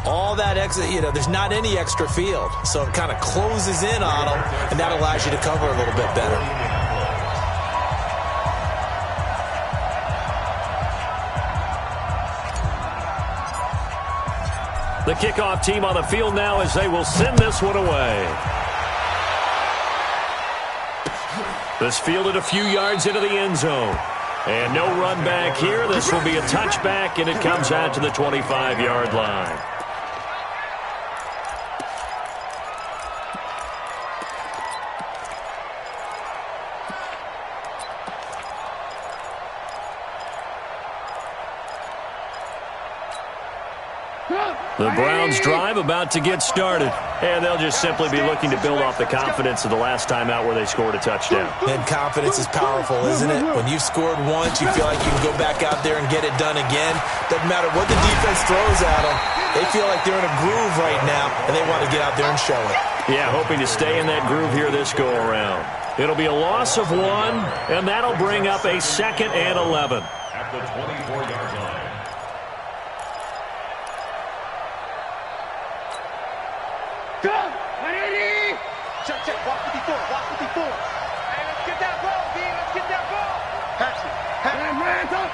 all that extra, there's not any extra field. So it kind of closes in on them, and that allows you to cover a little bit better. The kickoff team on the field now as they will send this one away. This fielded a few yards into the end zone. And no run back here. This will be a touchback, and it comes out to the 25-yard line. The Browns' drive about to get started, and they'll just simply be looking to build off the confidence of the last time out where they scored a touchdown. And confidence is powerful, isn't it? When you've scored once, you feel like you can go back out there and get it done again. Doesn't matter what the defense throws at them. They feel like they're in a groove right now, and they want to get out there and show it. Yeah, hoping to stay in that groove here this go-around. It'll be a loss of 1, and that'll bring up a 2nd and 11. At the 24-yard line. Check, check. Walk 54. Walk 54. Hey, let's get that ball, B. Let's get that ball. Pass it. Hands up.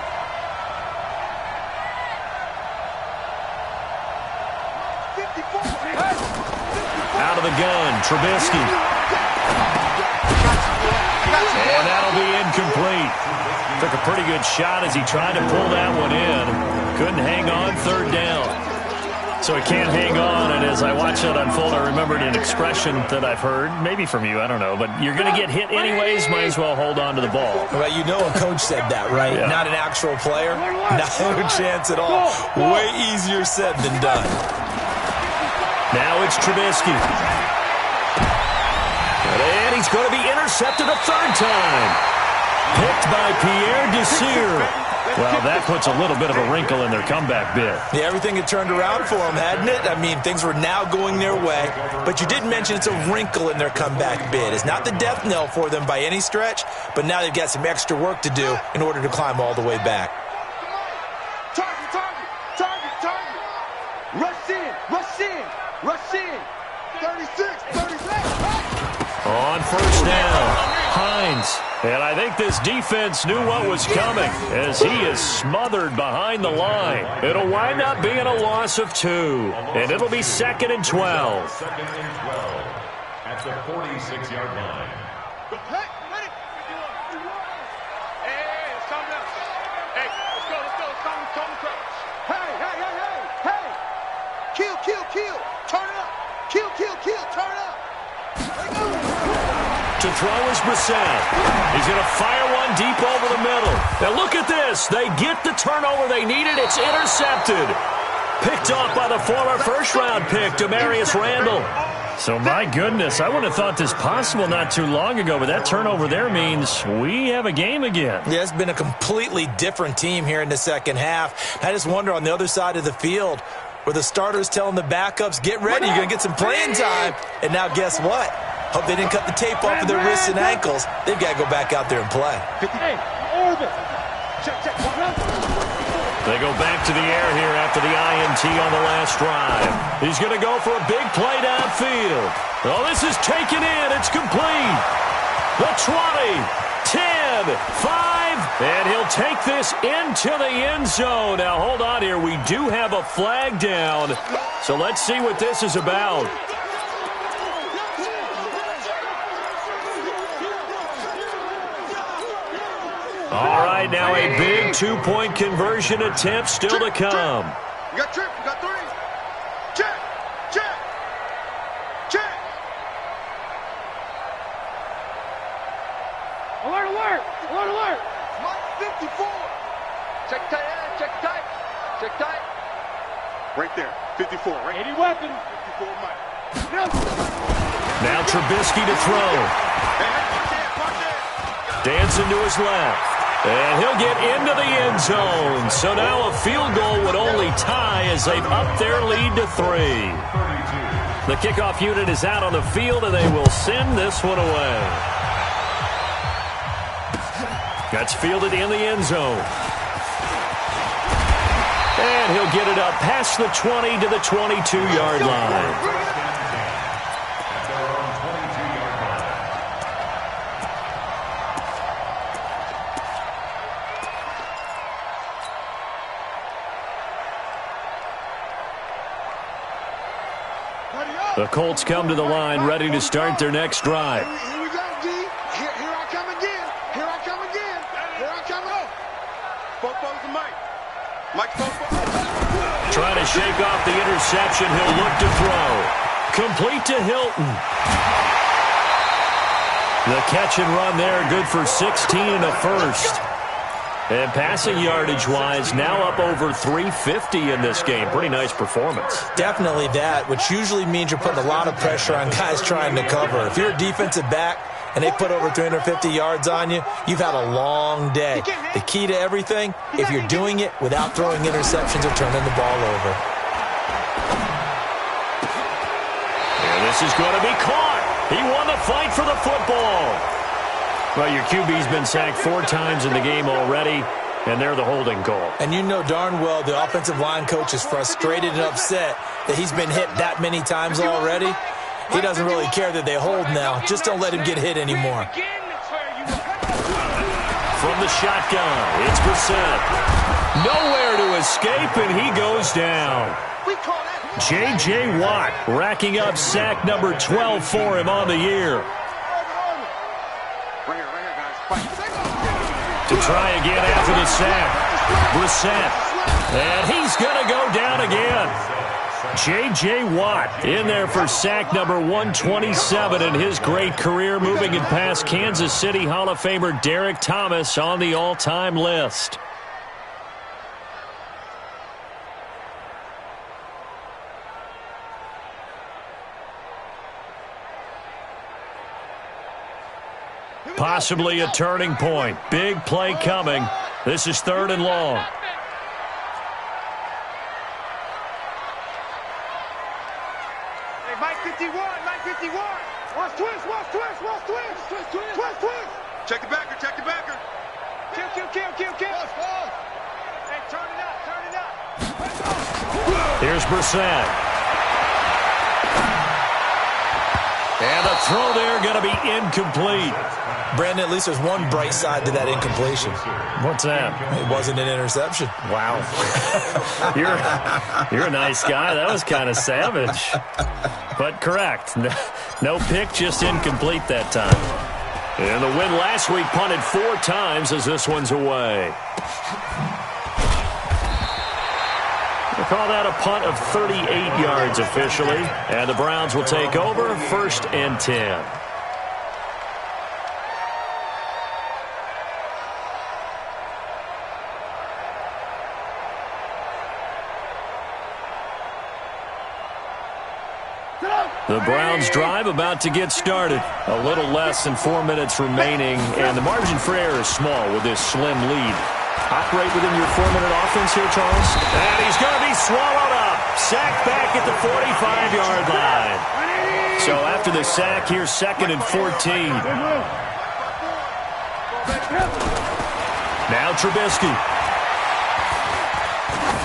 54. Out of the gun, Trubisky. And that'll be incomplete. Took a pretty good shot as he tried to pull that one in. Couldn't hang on, 3rd down. So he can't hang on, and as I watch that unfold, I remembered an expression that I've heard, maybe from you, I don't know, but you're going to get hit anyways, might as well hold on to the ball. Well, you know a coach said that, right? Yeah. Not an actual player. No chance at all. Way easier said than done. Now it's Trubisky. And he's going to be intercepted a 3rd time. Picked by Pierre Desir. Well, that puts a little bit of a wrinkle in their comeback bid. Yeah, everything had turned around for them, hadn't it? I mean, things were now going their way. But you did mention it's a wrinkle in their comeback bid. It's not the death knell for them by any stretch, but now they've got some extra work to do in order to climb all the way back. Target, target, target, target. Rush in, rush in, rush in. 36, 36. On 1st down, Hines. And I think this defense knew what was coming as he is smothered behind the line. It'll wind up being a loss of 2, and it'll be 2nd and 12. 2nd and 12 at the 46-yard line. Hey, ready? Hey, it's coming up. Hey, let's go, let's go. It's coming, crouch. Hey, hey, hey, hey, hey. Kill, kill, kill. Turn it up. Kill, kill, kill. Turn it up. To throw is Brissett. He's going to fire one deep over the middle. Now look at this. They get the turnover they needed. It's intercepted. Picked off by the former 1st-round pick, Demarius Randall. So, my goodness, I wouldn't have thought this possible not too long ago, but that turnover there means we have a game again. Yeah, it's been a completely different team here in the 2nd half. I just wonder on the other side of the field, where the starters telling the backups, get ready, you're going to get some playing time. And now guess what? Hope they didn't cut the tape off of their wrists and ankles. They've got to go back out there and play. Hey, orbit. Check, check. They go back to the air here after the INT on the last drive. He's going to go for a big play downfield. Oh, this is taken in. It's complete. The 20, 10, 5, and he'll take this into the end zone. Now, hold on here. We do have a flag down, so let's see what this is about. All right, now a big 2-point conversion attempt still to come. You got trip, you got 3. Check, check, check. Alert, alert, alert, alert. Mike 54. Check tight end, check tight, check tight. Right there, 54, right? 80 weapons. 54, Mike. Now Trubisky to throw. Hey, watch that. Dancing to his left. And he'll get into the end zone. So now a field goal would only tie as they've upped their lead to 3. The kickoff unit is out on the field, and they will send this one away. That's fielded in the end zone. And he'll get it up past the 20 to the 22-yard line. The Colts come to the line, ready to start their next drive. Here we go, D. Here I come again. Here I come again. Here I come on. Bobo's to Mike. Mike's Bobo. Trying to shake off the interception. He'll look to throw. Complete to Hilton. The catch and run there, good for 16 and a first. And passing yardage-wise, now up over 350 in this game. Pretty nice performance. Definitely that, which usually means you're putting a lot of pressure on guys trying to cover. If you're a defensive back and they put over 350 yards on you, you've had a long day. The key to everything, if you're doing it without throwing interceptions or turning the ball over. And this is going to be caught. He won the fight for the football. Well, your QB's been sacked 4 times in the game already, and they're the holding call. And you know darn well the offensive line coach is frustrated and upset that he's been hit that many times already. He doesn't really care that they hold now. Just don't let him get hit anymore. From the shotgun, it's Brissett. Nowhere to escape, and he goes down. J.J. Watt racking up sack number 12 for him on the year. To try again after the sack. Brissett. And he's going to go down again. J.J. Watt in there for sack number 127 in his great career, moving it past Kansas City Hall of Famer Derek Thomas on the all-time list. Possibly a turning point. Big play coming. This is 3rd and long. Hey, Mike 51, Mike 51. Watch twist, watch twist, watch twist. Twist, twist, twist, twist. Check the backer, check the backer. Kill, kill, kill, kill, kill. Hey, turn it up, turn it up. Here's Brissett. And the throw there going to be incomplete. Brandon, at least there's one bright side to that incompletion. What's that? It wasn't an interception. Wow. You're a nice guy. That was kind of savage. But correct. No pick, just incomplete that time. And the win last week punted 4 times as this one's away. We'll call that a punt of 38 yards officially. And the Browns will take over 1st and 10. The Browns drive about to get started. A little less than 4 minutes remaining, and the margin for error is small with this slim lead. Operate within your 4-minute offense here, Charles. And he's going to be swallowed up. Sacked back at the 45-yard line. So after the sack, here's 2nd and 14. Now Trubisky.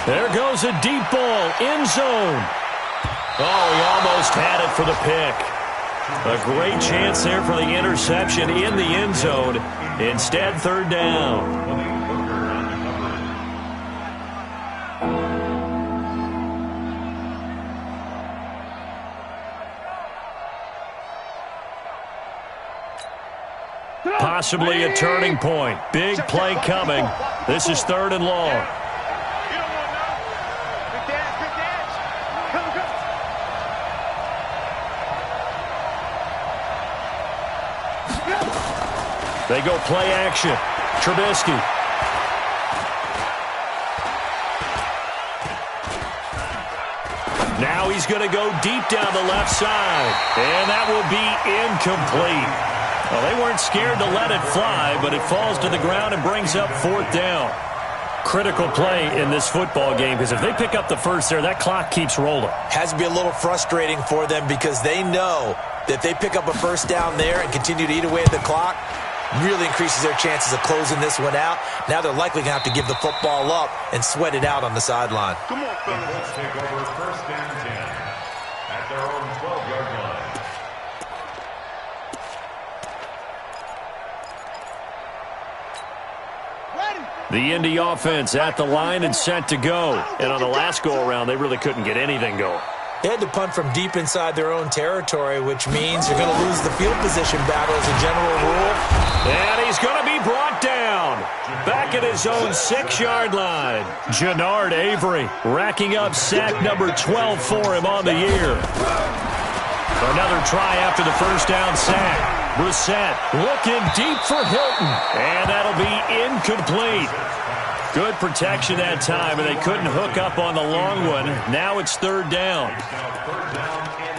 There goes a deep ball, end zone. Oh, he almost had it for the pick. A great chance there for the interception in the end zone. Instead, 3rd down. Possibly a turning point. Big play coming. This is 3rd and long. They go play action. Trubisky. Now he's going to go deep down the left side. And that will be incomplete. Well, they weren't scared to let it fly, but it falls to the ground and brings up 4th down. Critical play in this football game, because if they pick up the first there, that clock keeps rolling. Has to be a little frustrating for them because they know that if they pick up a first down there and continue to eat away at the clock, really increases their chances of closing this one out. Now they're likely going to have to give the football up and sweat it out on the sideline. Come on, fellas. Let's take over 1st and 10 at their own 12-yard line. The Indy offense at the line and set to go. And on the last go-around, they really couldn't get anything going. They had to punt from deep inside their own territory, which means you're going to lose the field position battle as a general rule. And he's going to be brought down. Back at his own 6-yard line. Jannard Avery racking up sack number 12 for him on the year. Another try after the first down sack. Brissett looking deep for Hilton. And that'll be incomplete. Good protection that time, and they couldn't hook up on the long one. Now it's third down. Third down and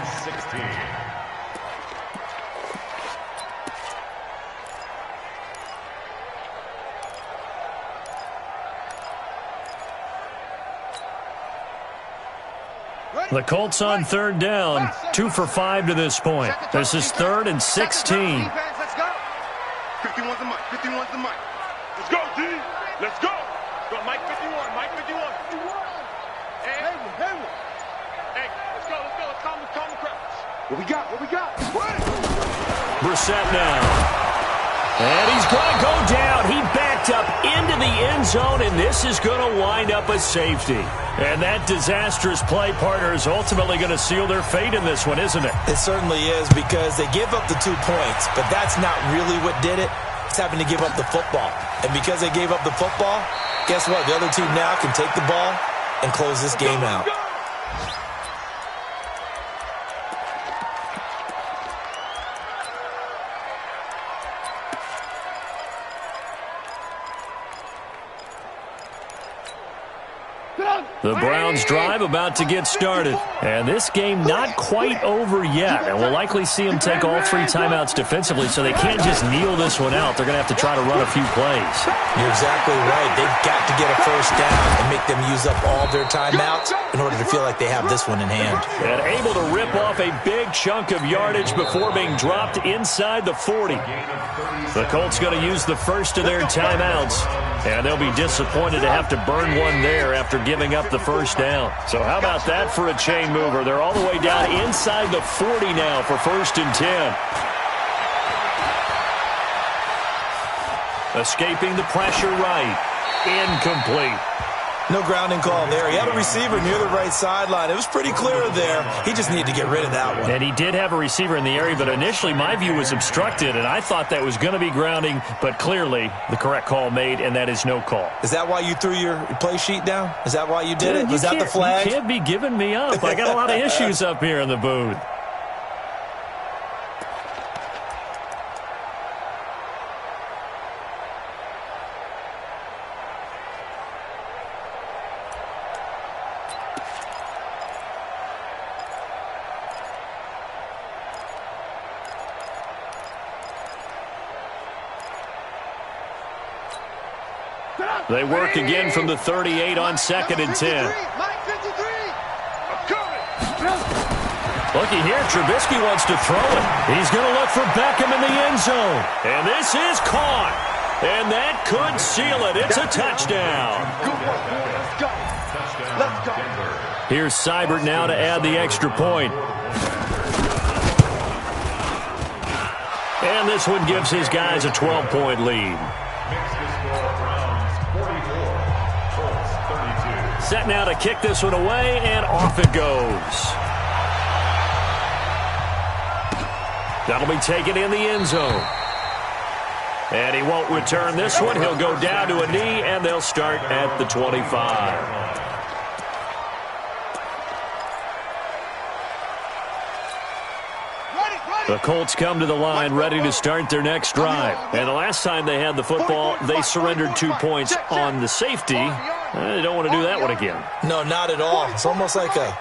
16. The Colts on third down, 2 for 5 to this point. This is 3rd and 16. 51's the mic. 51's the mic. Let's go, D. Let's go. Go, Mike 51. Mike 51. Hey, let's go. Let's calm the crowds. What we got? Brissett now. And he's going to go down. He backed up into the end zone, and this is going to wind up a safety. And that disastrous play, partner, is ultimately going to seal their fate in this one, isn't it? It certainly is, because they give up the 2 points, but that's not really what did it. It's having to give up the football. And because they gave up the football, guess what? The other team now can take the ball and close this game out. The Browns drive about to get started. And this game not quite over yet. And we'll likely see them take all 3 timeouts defensively, so they can't just kneel this one out. They're going to have to try to run a few plays. You're exactly right. They've got to get a first down and make them use up all their timeouts in order to feel like they have this one in hand. And able to rip off a big chunk of yardage before being dropped inside the 40. The Colts going to use the first of their timeouts. And they'll be disappointed to have to burn one there after giving up the first down. So how about that for a chain mover? They're all the way down inside the 40 now for 1st and 10. Escaping the pressure right. Incomplete. No grounding call there. He had a receiver near the right sideline. It was pretty clear there. He just needed to get rid of that one. And he did have a receiver in the area, but initially my view was obstructed, and I thought that was going to be grounding, but clearly the correct call made, and that is no call. Is that why you threw your play sheet down? Is that why you did it? Was that the flag? You can't be giving me up. I got a lot of issues up here in the booth. They work again from the 38 on 2nd and 10. Looky here, Trubisky wants to throw it. He's going to look for Beckham in the end zone. And this is caught. And that could seal it. It's a touchdown. Here's Seibert now to add the extra point. And this one gives his guys a 12-point lead. Set now to kick this one away, and off it goes. That'll be taken in the end zone. And he won't return this one. He'll go down to a knee, and they'll start at the 25. The Colts come to the line ready to start their next drive. And the last time they had the football, they surrendered 2 points on the safety. They don't want to do that one again. No, not at all. It's almost like a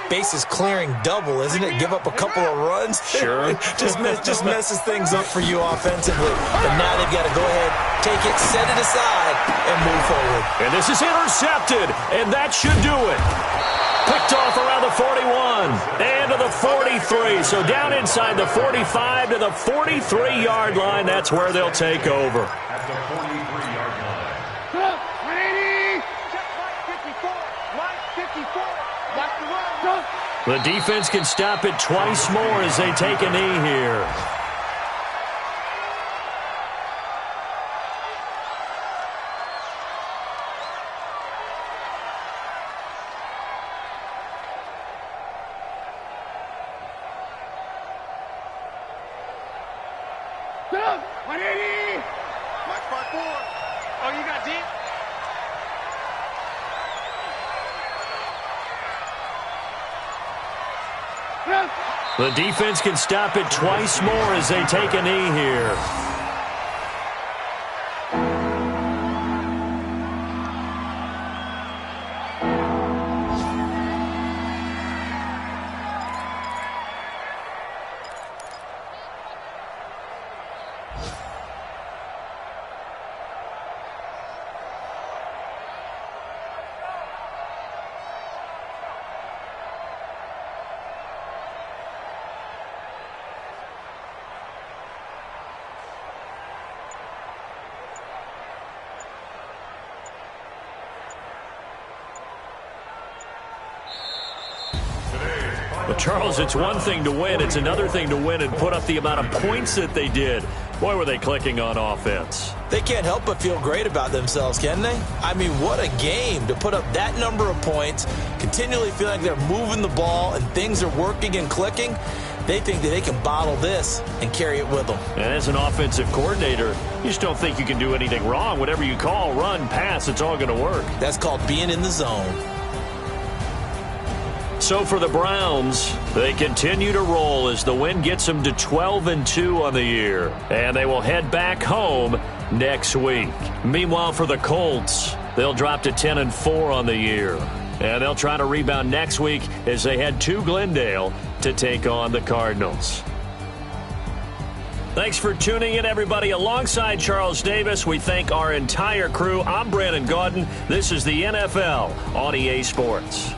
bases clearing double, isn't it? Give up a couple of runs. Sure. just messes things up for you offensively. But now they've got to go ahead, take it, set it aside, and move forward. And this is intercepted, and that should do it. Picked off around the 41 and to the 43. So down inside the 45 to the 43-yard line. That's where they'll take over. At the 43-yard line. 180. Check Mike 54. Watch the run. The defense can stop it twice more as they take a knee here. 180. Mike 5-4. Oh, you got deep? The defense can stop it twice more as they take a knee here. But Charles, it's one thing to win. It's another thing to win and put up the amount of points that they did. Boy, were they clicking on offense. They can't help but feel great about themselves, can they? I mean, what a game to put up that number of points, continually feeling like they're moving the ball and things are working and clicking. They think that they can bottle this and carry it with them. And as an offensive coordinator, you just don't think you can do anything wrong. Whatever you call, run, pass, it's all going to work. That's called being in the zone. So for the Browns, they continue to roll as the win gets them to 12-2 on the year. And they will head back home next week. Meanwhile, for the Colts, they'll drop to 10-4 on the year. And they'll try to rebound next week as they head to Glendale to take on the Cardinals. Thanks for tuning in, everybody. Alongside Charles Davis, we thank our entire crew. I'm Brandon Gaudin. This is the NFL on EA Sports.